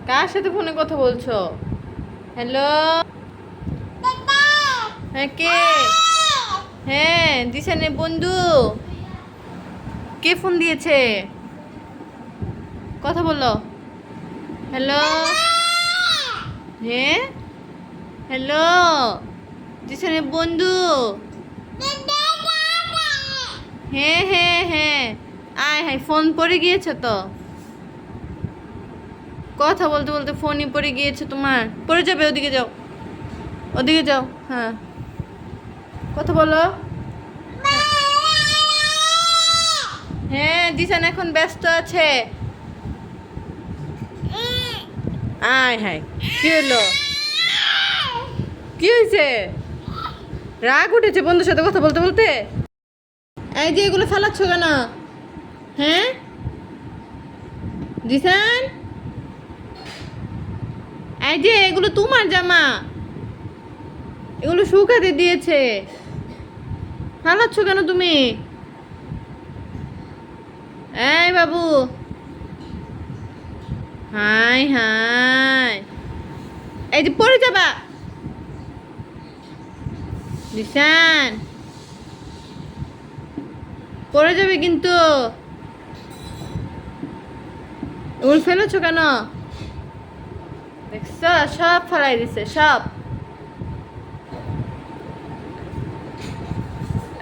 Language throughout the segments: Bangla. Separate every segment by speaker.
Speaker 1: কার সাথে ফোনে কথা বলছো? হ্যালো। হ্যাঁ কে? হ্যাঁ দিশানের বন্ধু। কে ফোন দিয়েছে? কথা বলো। হ্যালো। হ্যাঁ হ্যালো। দিশানের বন্ধু। হ্যাঁ হ্যাঁ হ্যাঁ। আয় হায় ফোন পড়ে গিয়েছে তো। কথা বলতে বলতে ফোনই পড়ে গিয়েছে তোমার। পড়ে যাবে, ওদিকে যাও, ওদিকে যাও। হ্যাঁ কথা বলো। হ্যাঁ দিশান এখন ব্যস্ত আছে। আয় হায় কি হলো? কি হয়েছে? রাগ উঠেছে বন্ধুর সাথে কথা বলতে বলতে? এই যে এগুলো ফেলাচ্ছ কেন? হ্যাঁ দিশান, এই যে এগুলো তোমার জামা, এগুলো শুকাতে দিয়েছে, ফেলাচ্ছ কেন তুমি? এই বাবু। হাই হাই, এই যে পড়ে যাবা দিশান, পড়ে যাবে কিন্তু। এগুলো ফেলেছো কেন? দেখছো সব ফেলাই দিছে সব।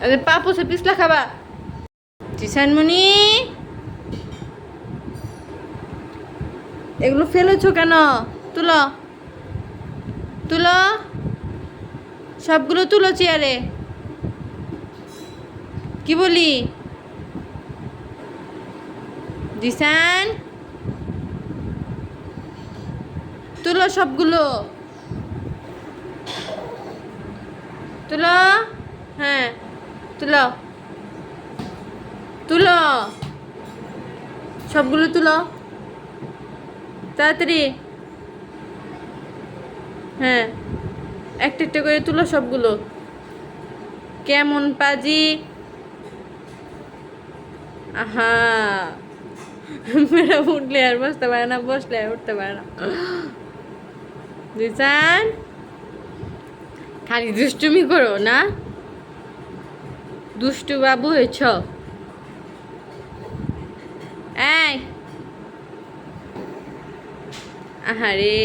Speaker 1: এদের পাপুসে পিছলা খাবা। দিশানমণি, এগুলো ফেলেছো কেন? তুলো, তুলো, সবগুলো তুলো চেয়ারে। কি বলি দিশান? তুলো সবগুলো, তুলো। হ্যাঁ তুলো, তুলো, সবগুলো তুলো তাড়াতাড়ি। হ্যাঁ একটা একটা করে তুলো সবগুলো। কেমন পাজি। আহা, মেয়েরা উঠলে আর বসতে পারে না, বসলে আর উঠতে পারে না। দিশান খালি দুষ্টুমি করো না, দুষ্টু বাবু হয়েছ। এই আহারে,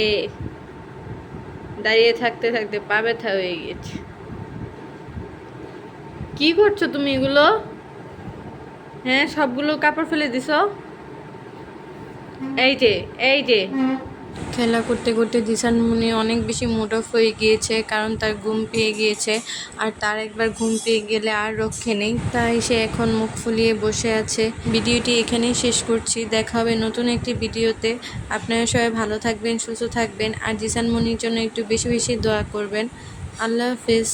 Speaker 1: দাঁড়িয়ে থাকতে থাকতে পা ব্যথা হয়ে গেছে। কি করছো তুমি এগুলো? হ্যাঁ সবগুলো কাপড় ফেলে দিছো। এই যে, এই যে খেলা করতে করতে দিশানমণি অনেক বেশি মুড অফ হয়ে গিয়েছে, কারণ তার ঘুম পেয়ে গিয়েছে। আর তার একবার ঘুম পেয়ে গেলে আর রক্ষে নেই, তাই সে এখন মুখ ফুলিয়ে বসে আছে। ভিডিওটি এখানেই শেষ করছি, দেখা হবে নতুন একটি ভিডিওতে। আপনারা সবাই ভালো থাকবেন, সুস্থ থাকবেন, আর দিশানমণির জন্য একটু বেশি বেশি দোয়া করবেন। আল্লাহ হাফিজ।